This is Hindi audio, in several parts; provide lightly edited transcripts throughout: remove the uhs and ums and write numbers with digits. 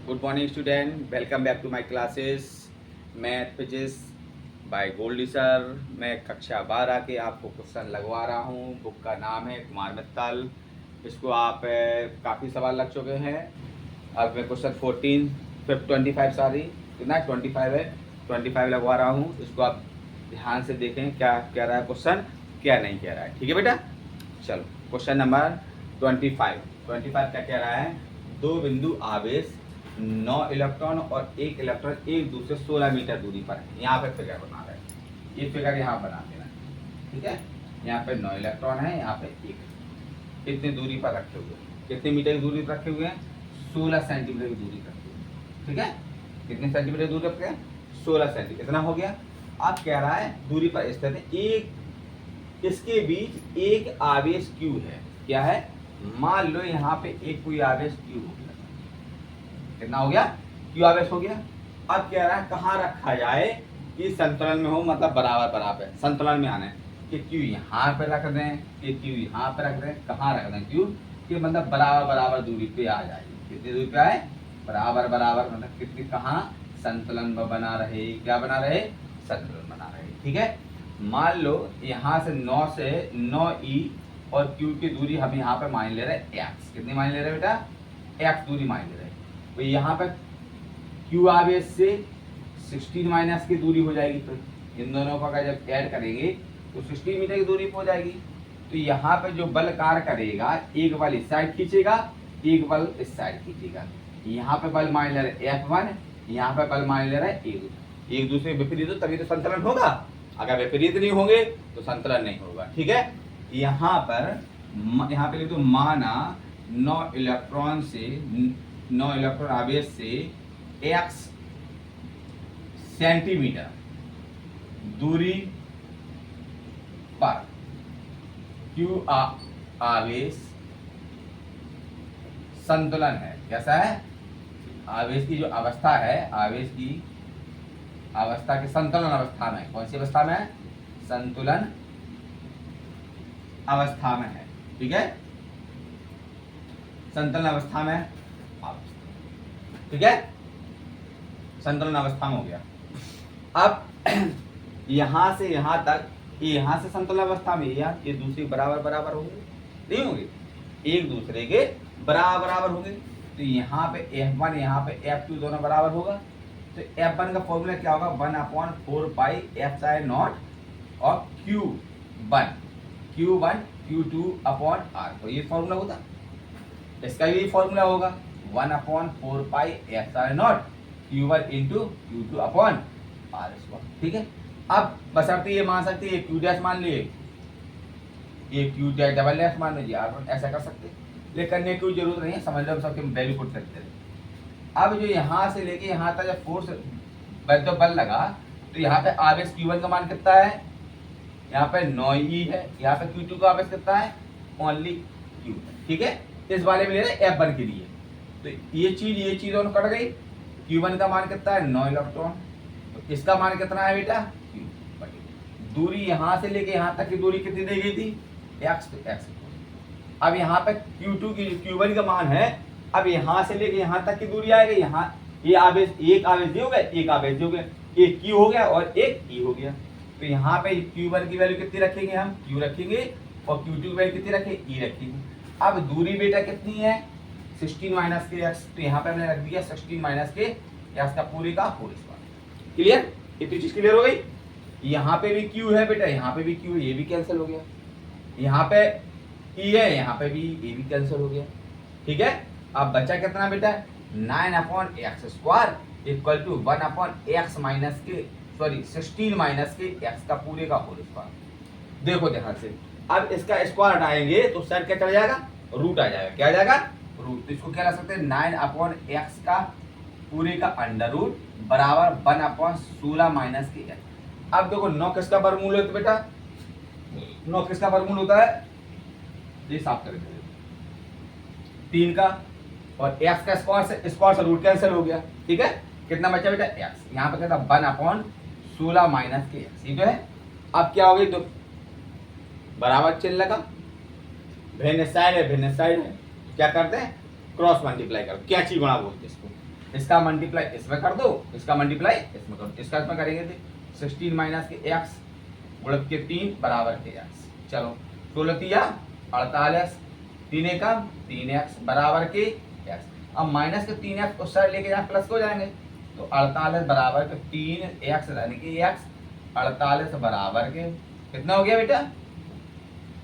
Good morning student, welcome back to my classes math physics by Goldy sir. मैं कक्षा 12 के आपको क्वेश्चन लगवा रहा हूँ। बुक का नाम है कुमार मित्तल। इसको आप काफ़ी सवाल लग चुके हैं। अब मैं क्वेश्चन 25 सॉरी कितना 25 है, 25 लगवा रहा हूँ। इसको आप ध्यान से देखें क्या कह रहा है क्वेश्चन, क्या नहीं कह रहा है। ठीक है बेटा, चलो क्वेश्चन नंबर 25 क्या कह रहा है। दो बिंदु आवेश 9 इलेक्ट्रॉन और 1 इलेक्ट्रॉन एक दूसरे 16 मीटर दूरी पर है। यहाँ पे फिगर बना रहे हैं, ये फिगर यहाँ बना देना। ठीक है, यहाँ पे 9 इलेक्ट्रॉन है, यहाँ पे 1। कितनी दूरी पर रखे हुए, कितने मीटर की दूरी पर रखे हुए हैं, 16 सेंटीमीटर की दूरी पर रखे हुए। ठीक है, कितने सेंटीमीटर दूरी रखे हैं, 16 सेंटीमीटर। कितना हो गया। अब कह रहा है दूरी पर स्थित है एक, इसके बीच एक आवेश Q है। क्या है, मान लो यहाँ पे एक कोई आवेश Q हो गया। कितना हो गया, Q आवेश हो गया। अब कह रहा है कहाँ रखा जाए कि संतुलन में हो, मतलब बराबर बराबर संतुलन में आना है। कि Q यहाँ पे रख दें, कि Q यहाँ पे रख दें, कहाँ रख दें Q कि मतलब बराबर बराबर दूरी पे आ जाएगी। कितनी दूरी पे आए, बराबर बराबर, मतलब कितनी, कहाँ, संतुलन बना रहे। क्या बना रहे, संतुलन बना रहे। ठीक है, मान लो यहाँ से 9 से 9e और Q की दूरी हम यहाँ पे मान ले रहे हैं x। कितनी मान ले रहे हैं बेटा, x दूरी मान ले रहे हैं। तो यहाँ पे Q आवेश से 16 माइनस की दूरी हो जाएगी। तो इन दोनों का जब ऐड करेंगे तो 16 मीटर की दूरी पे हो जाएगी। तो यहाँ पे जो बल कार्य करेगा, एक बल इस साइड खींचेगा, एक बल इस साइड खींचेगा। यहाँ पे बल मान ले रहे F1, यहाँ पे बल मान ले रहे एक दूसरे विपरीत हो तभी तो संतुलन होगा। अगर विपरीत नहीं होंगे तो संतुलन नहीं होगा। ठीक है, यहाँ पे लिख दो माना 9 इलेक्ट्रॉन आवेश से x सेंटीमीटर दूरी पर Q आवेश संतुलन है। कैसा है, आवेश की जो अवस्था है, आवेश की अवस्था के संतुलन अवस्था में, कौन सी अवस्था में है, संतुलन अवस्था में है। ठीक है, संतुलन अवस्था में, ठीक है, संतुलन अवस्था में हो गया। अब यहां से यहां तक, यहां से संतुलन अवस्था में ये दूसरे बराबर बराबर होंगे, नहीं होंगे, एक दूसरे के बराबर बराबर होंगे। तो यहाँ पे F1 यहाँ पे F2 दोनों बराबर होगा। तो F1 का फॉर्मूला क्या होगा, 1/4 पाई F0 और Q1 Q2 अपॉन R। तो ये फॉर्मूला होता, इसका भी फॉर्मूला होगा 1/4 पाई F0 Q1 into Q2 upon R। ठीक है, अब बशर्ते ये मान सकते हैं, Q डैश मान लिए, ये Q डैश डबल डैश मान लीजिए, R1 ऐसा कर सकते हैं। लेकिन करने की जरूरत नहीं है, समझ लो सबके वैल्यू पुट करते हैं। अब जो यहाँ से लेके यहाँ तक जब फोर्स जब बल लगा, तो यहाँ पे आवेश Q1 का मान कितना है, यहाँ पे 9e है, यहाँ पे Q2 का आवेश कितना है, ओनली Q। ठीक है, इस वाले में ले रहे हैं F1 के लिए। तो ये चीज दोनों कट गई। Q1 का मान कितना है, 9 इलेक्ट्रॉन। तो इसका मान कितना है बेटा, Q। दूरी यहाँ से लेके यहाँ तक की दूरी कितनी दी गई थी, x। तो x। अब यहाँ पे Q2 की Q1 का मान है, अब यहाँ से लेके यहाँ तक की दूरी आएगी। यहाँ ये आवेश, एक आवेश ये हो गया, एक आवेश ये हो गया, एक Q हो गया और एक E हो गया। तो यहाँ पे Q1 की वैल्यू कितनी रखेंगे, हम Q रखेंगे, और Q2 की वैल्यू कितनी रखेंगे, E रखेंगे। अब दूरी बेटा कितनी है, 16 माइनस के x। तो यहाँ पे हमने रख दिया 16 माइनस के x का पूरे का होल स्क्वायर। क्लियर, ये तो चीज क्लियर हो गई। यहाँ पे भी Q है बेटा, यहाँ पे भी Q है, ये भी कैंसिल हो गया। यहाँ पे E है, यहाँ पे भी ये भी कैंसिल हो गया। ठीक है, अब बचा कितना बेटा, 9/x² equal to 1/x minus के, सॉरी 16 माइनस के x का पूरे का होल स्क्वायर। देखो ध्यान से, अब इसका स्क्वायर हटाएंगे तो सर क्या चल जाएगा, रूट आ जाएगा। क्या आ जाएगा, रूट। तो इसको क्या रख सकते हैं, 9/x का पूरे का अंडर रूट बराबर 1/16 माइनस के x। अब देखो 9 किसका वर्गमूल होता है बेटा, 9 किसका वर्गमूल होता है, ये साफ कर देते, 3 का, और x का स्क्वायर से रूट कैंसिल हो गया। ठीक है, कितना बचा बेटा, x। यहाँ पे कहता 1/16 माइनस के x, ठीक है। अब क्या हो गई, तो बराबर चिन्ह लगा, भिन्न साइड है, भिन्न साइड है, क्या करते हैं, क्रॉस मल्टीप्लाई कर, क्या चीज गुणा बोलते हैं इसको। इसका मल्टीप्लाई इसमें कर दो, इसका मल्टीप्लाई इसमें कर दो, इसका इसमें करेंगे तो 16 माइनस के एक्स गुणित के 3 बराबर के एक्स। चलो 16 तिया 48, 3 एकम 3x बराबर के एक्स। अब माइनस के 3x उस साइड लेके जाए प्लस को जाएंगे तो 48 बराबर के 3x यानी कि x 48 बराबर के कितना हो गया बेटा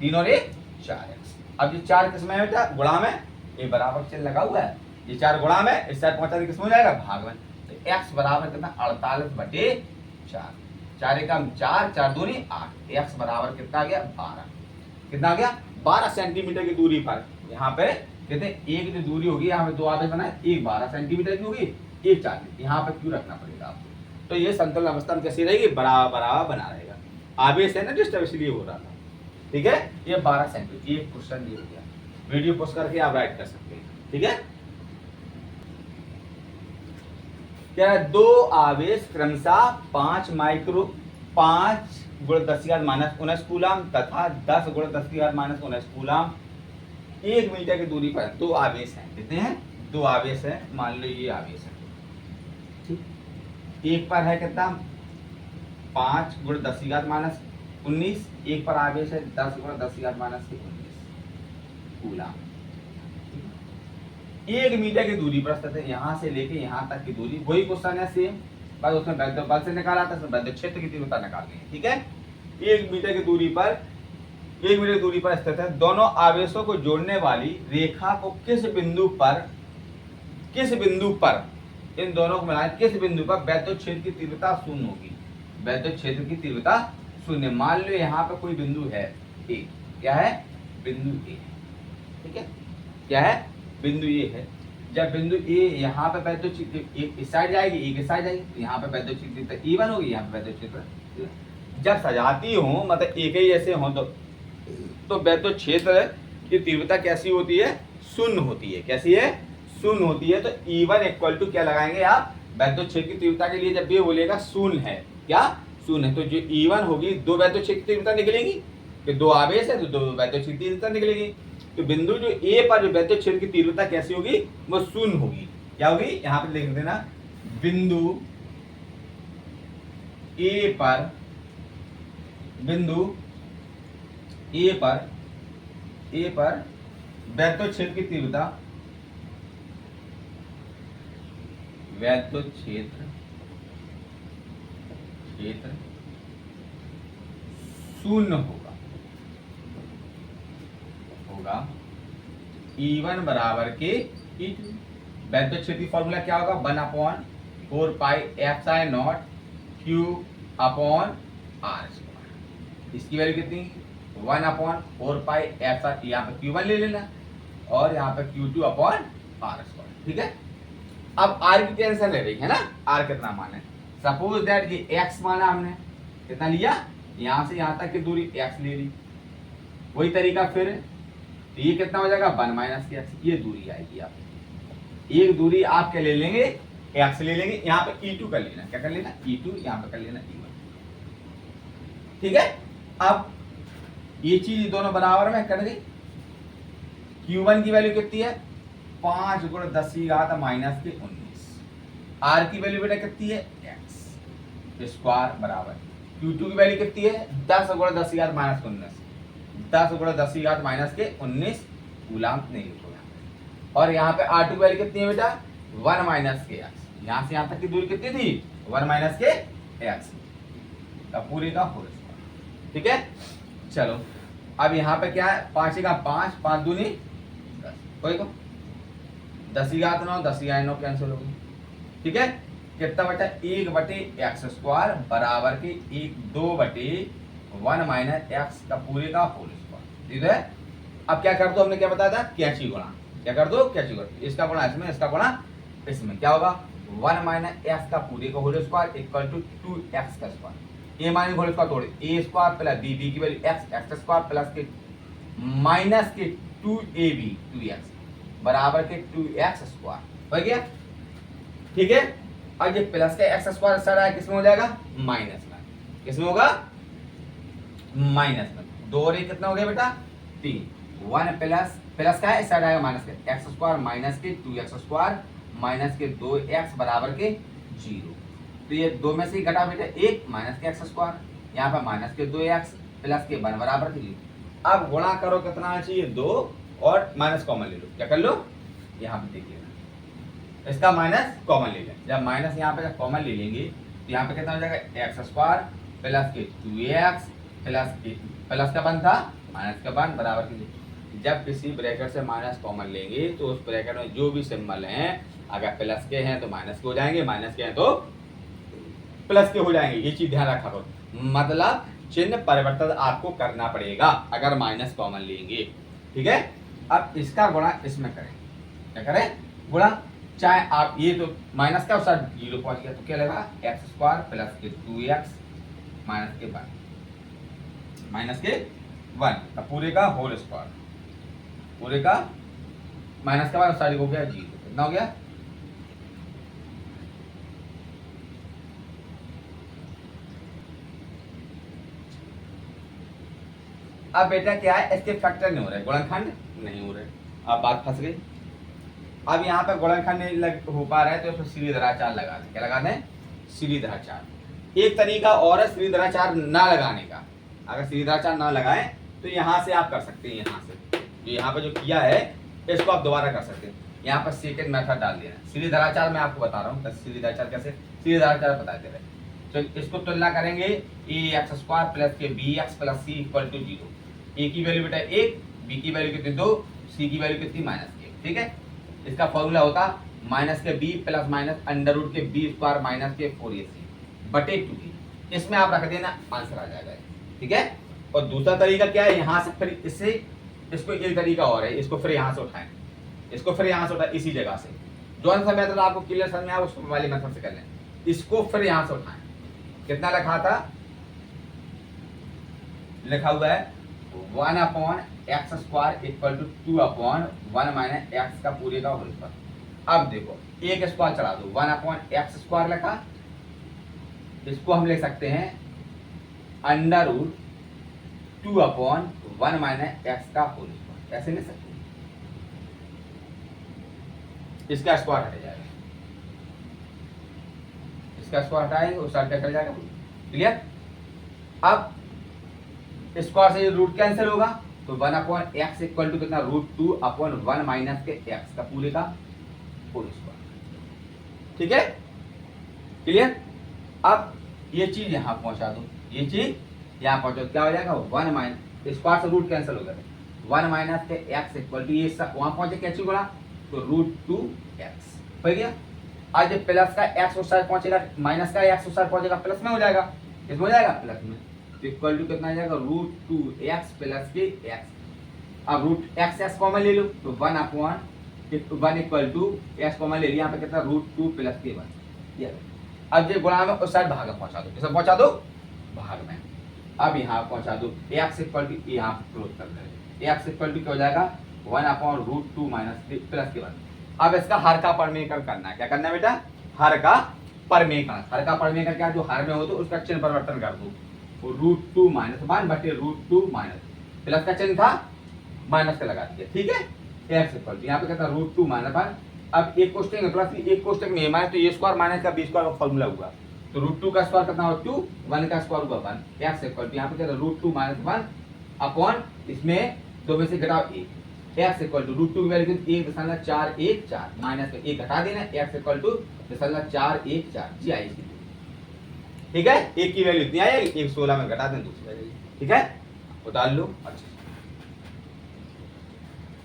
3 और 1 4x। अब ये 4 किस में है बेटा गुणा में, ये बराबर चिन्ह लगा हुआ है, ये 4 गुणा में इस साइड पहुंचा किस में हो जाएगा भाग में, तो x बराबर कितना 48 बटे 4, 4 एकम 4, 4 दूनी 8, x बराबर कितना आ गया 12, कितना आ गया 12 सेंटीमीटर की दूरी पर। यहाँ पे कहते हैं एक जो दूरी होगी यहाँ पे दो आवेश बनाए, एक 12 सेंटीमीटर की होगी, एक 40, यहाँ पे क्यों रखना पड़ेगा आपको। तो ये संतुलन अवस्था में कैसी रहेगी बराबर बराबर बना रहेगा, आवेश है ना डिस्टर्ब इसलिए हो रहा था। ठीक है ये 12 सेंटीमीटर, ये क्वेश्चन ये हो गया, वीडियो पोस्ट करके आप राइट कर सकते हैं। ठीक है क्या है दो आवेश क्रमशः 5 गुणित 10⁻⁻19 कूलम तथा 10 गुणित 10⁻⁻19 कूलम 1 मीटर की दूरी पर दो आवेश हैं, कितने हैं दो आवेश हैं, मान लो ये आवेश है ठीक, एक पर है कितना 5 गुणित 10⁻⁻19, एक पर आवेश है 10 गुणित 10⁻⁻19 कूलम, 1 मीटर की दूरी पर स्थित है, यहाँ से लेके यहाँ तक की दूरी, वही क्वेश्चन है सेम, बस उसमें वैद्युत बल से निकाला था, उसमें वैद्युत क्षेत्र की तीव्रता निकाल ली। ठीक है 1 मीटर की दूरी पर, 1 मीटर की दूरी पर स्थित है, दोनों आवेशों को जोड़ने वाली रेखा को किस बिंदु पर इन दोनों को मिलाएं, किस बिंदु पर वैद्युत क्षेत्र की तीव्रता शून्य होगी, वैद्युत क्षेत्र की तीव्रता शून्य। मान लो यहाँ पे कोई बिंदु है ए, क्या है बिंदु ए, ठीक है क्या है बिंदु ए है, जब बिंदु ए यहाँ पे वैद्युत क्षेत्र एक इस साइड जाएगी एक इस साइड जाएगी, तो यहाँ पे वैद्युत क्षेत्र E1 होगी, यहाँ पे वैद्युत क्षेत्र, जब सजाती हो मतलब एक ही जैसे हो तो वैद्युत क्षेत्र की तीव्रता कैसी होती है शून्य होती है, कैसी है शून्य होती है। तो E1 इक्वल टू क्या लगाएंगे आप वैद्युत क्षेत्र की तीव्रता के लिए, जब ये बोलेगा शून्य है, क्या शून्य है, तो जो E1 होगी दो वैद्युत क्षेत्र की तीव्रता निकलेगी, कि दो आवेश है तो दो वैद्युत क्षेत्र की तीव्रता निकलेगी, तो बिंदु जो ए पर जो वैद्युत क्षेत्र की तीव्रता कैसी होगी वो शून्य होगी, क्या होगी यहाँ पे लिख देना बिंदु ए पर वैद्युत क्षेत्र की तीव्रता वैद्युत क्षेत्र शून्य होगा E1 बराबर के E2। वैद्युत क्षेत्र की फॉर्मूला क्या होगा 1/4 pi epsilon not Q upon R square, इसकी वैल्यू कितनी 1/4 पाई एप्सिलॉन, यहाँ पे Q1 ले लेना और यहाँ पे Q2 अपॉन R स्क्वायर। ठीक है अब R की टेंशन ले रही है ना, R कितना माने, सपोज दैट ये X माना हमने, कितना लिया यहाँ से यहाँ तक की दूरी X ले ली, वही तरीका फिर तो ये कितना हो जाएगा 1 माइनस के एक्स, ये दूरी आएगी आप, एक दूरी आप क्या ले लेंगे एक्स ले लेंगे, यहाँ पे E2 कर लेना, क्या कर लेना E2, यहाँ पे कर लेना E1। ठीक है अब ये चीज दोनों बराबर में कर गई, Q1 की वैल्यू कितनी है 5 गुणित 10⁻⁻19, R की वैल्यू बेटा कितनी है x स्क्वायर बराबर, Q2 की वैल्यू कितनी है 10 गुणित 10⁻⁻19, 10 गुणित 10⁻⁻19 कूलम नहीं लिखोगे, और यहाँ पे R2 की वैल्यू कितनी है बेटा 1 माइनस के एक्स, यहाँ से यहाँ तक की दूरी कितनी थी 1 माइनस के एक्स, पूरे का होल स्क्वायर। ठीक है चलो अब यहाँ पे क्या है 5 का 5, 5 दूनी 10, कोई को 10⁻9 10⁻9 कैंसिल होगी। ठीक है कितना बचा 1/x स्क्वायर बराबर के 2/1 माइनस एक्स का पूरे का होल स्क्वायर। ठीक है अब क्या कर दो, हमने क्या बताया था कैंची गुणा, क्या कर दो कैंची गुणा, इसका गुणा इसमें इसका गुणा इसमें, क्या होगा 1 माइनस एक्स का पूरे का whole square equal to 2x का स्क्वायर, ए माइनस होल स्क्वायर तोड़े a स्क्वायर प्लस b की वैल्यू x स्क्वायर प्लस के माइनस के 2ab 2x बराबर के 2x स्क्वायर हो गया। ठीक है अब ये प्लस का x स्क्वायर सारा है किसमें हो जाएगा माइनस में, किसमें होगा माइनस में, 2 और 1 कितना हो गया बेटा 3, 1 प्लस का है इस साइड आएगा माइनस का x स्क्वायर माइनस के 2x स्क्वायर माइनस के 2x बराबर के 0। तो ये 2 में से ही घटा बेटा 1 माइनस के एक्स स्क्वायर, यहाँ पर माइनस के 2x प्लस के 1 बराबर के 0। अब गुणा करो कितना आना चाहिए 2 और माइनस कॉमन ले लो, क्या कर लो यहाँ पे देखिए इसका माइनस कॉमन ले लें। जब माइनस यहाँ पे जब कॉमन ले लेंगे तो यहाँ पे कितना हो जाएगा एक्स स्क्वायर प्लस के 2x प्लस का 1 था माइनस का 1 बराबर के। जब किसी ब्रैकेट से माइनस कॉमन लेंगे तो उस ब्रैकेट में जो भी सिंबल हैं अगर प्लस के हैं तो माइनस के हो जाएंगे, माइनस के हैं तो प्लस के हो जाएंगे। ये चीज ध्यान रखा करो, मतलब चिन्ह परिवर्तन आपको करना पड़ेगा अगर माइनस कॉमन लेंगे, ठीक है। अब इसका गुणा इसमें करें, क्या करें गुणा, चाहे आप ये तो माइनस का साथ 0 पहुंच गया तो क्या लगा एक्स स्क्वायर प्लस के 2x माइनस के 1 अब पूरे का होल स्क्वायर, पूरे का माइनस का 1 साइड हो गया 0, कितना हो गया अब बेटा क्या है इसके फैक्टर नहीं हो रहे, गुणनखंड नहीं हो रहे। अब बात फंस गई। अब यहाँ पे गुणनखंड नहीं हो पा रहा है तो इसमें सीढ़ीधराचार लगा दें, क्या लगा दें सीढ़ीधराचार। एक तरीका और है सीढ़ीधराचार ना लगाने का, अगर सीढ़ीधराचार ना लगाए तो यहाँ से आप कर सकते हैं, यहाँ से यहाँ पे जो किया है इसको आप दोबारा कर सकते हैं। यहाँ पर सेकंड मेथड डाल दिया है सीढ़ीधराचार, मैं आपको बता रहा हूँ सीढ़ीधराचार कैसे, सीढ़ीधराचार बता दे रहे। तो इसको तुलना करेंगे ax स्क्वायर प्लस के bx plus c equal to 0। A की वैल्यू बेटा 1, बी की वैल्यू कितनी 2, सी की वैल्यू कितनी -1, ठीक है। इसका फॉर्मूला होता माइनस के b plus minus under root के बी स्क्वायर माइनस के 4ac बटे 2b। इसमें आप रख देना आंसर आ जाएगा, ठीक है। और दूसरा तरीका क्या है, यहाँ से फिर इससे इसको एक तरीका और है, इसको फिर यहाँ से उठाएं, इसको फिर यहाँ से उठाएं इसी जगह से, जो सा मेथड आपको क्लियर समझ में आया उसको वाली मेथड से कर लें। इसको फिर यहाँ से उठाएं, कितना लिखा था, लिखा हुआ है 1/x square equal to 2/1 minus x का पूरे का होल स्क्वायर। अब देखो एक स्क्वायर चढ़ा दो, 1/x स्क्वायर लिखा, इसको हम लिख सकते हैं अंडर रूट 2/1 माइनस x का होल स्क्वायर, ऐसे लिख सकते हैं। इसका स्क्वायर हट जाएगा, इसका स्क्वायर हटाएंगे उस साइड क्या जाएगा, क्लियर। अब स्क्वायर से रूट कैंसिल होगा तो 1/x इक्वल टू कितना √2/1 माइनस के x का पूरे का होल स्क्वायर, ठीक है क्लियर। अब ये चीज यहाँ पहुंचा दो, ये चीज यहाँ पहुंचो, क्या हो जाएगा 1 माइनस स्क्वायर से रूट कैंसिल हो गया 1 माइनस के x इक्वल टू ये वहां पहुंचे क्या चीज बोला तो √2x हो गया। आज प्लस का x उस साइड पहुंचेगा, माइनस का x उस साइड पहुंचेगा प्लस में हो जाएगा, इसमें हो जाएगा प्लस में, इक्वल टू कितना आ जाएगा √2x प्लस के x। अब √x कॉमन ले लो तो 1/1 इक्वल टू x कॉमन ले लिया, यहाँ पे कितना √2 प्लस के 1। अब ये गुणा में उस साइड भाग में पहुंचा दो, इसे पहुंचा दो भाग में। अब यहाँ पहुंचा दो x इक्वल टू यहाँ क्लोज कर दे, x इक्वल टू क्या हो जाएगा 1/√2 माइनस प्लस के 1। अब इसका हर का परमेकरण करना है, क्या करना है बेटा हर का परमेकरण। हर का परमेकरण क्या, जो हर में हो तो उसका चिन्ह परिवर्तन कर दो, √2 माइनस 1 बटे √2 माइनस प्लस का चिन्ह था माइनस का लगा दिया, ठीक है। x इक्वल टू यहाँ पे कहता √2 माइनस 1। अब एक कोष्टक में प्लस एक कोष्टक में माइनस तो ये स्क्वायर माइनस का बी स्क्वायर का फॉर्मूला हुआ, तो √2 का स्क्वायर कितना हुआ 2, 1 का स्क्वायर हुआ 1। x इक्वल टू यहाँ पे कहता √2 माइनस 1 अपॉन इसमें 2 में से घटाओ 1, x इक्वल टू √2 की वैल्यू 1.414 माइनस में 1 घटा देना, x इक्वल टू 0.414 जी आई, ठीक है। एक की वैल्यू इतनी आएगी, 116 में घटा दें दूसरी वैल्यू, ठीक है, उतार लो। अच्छा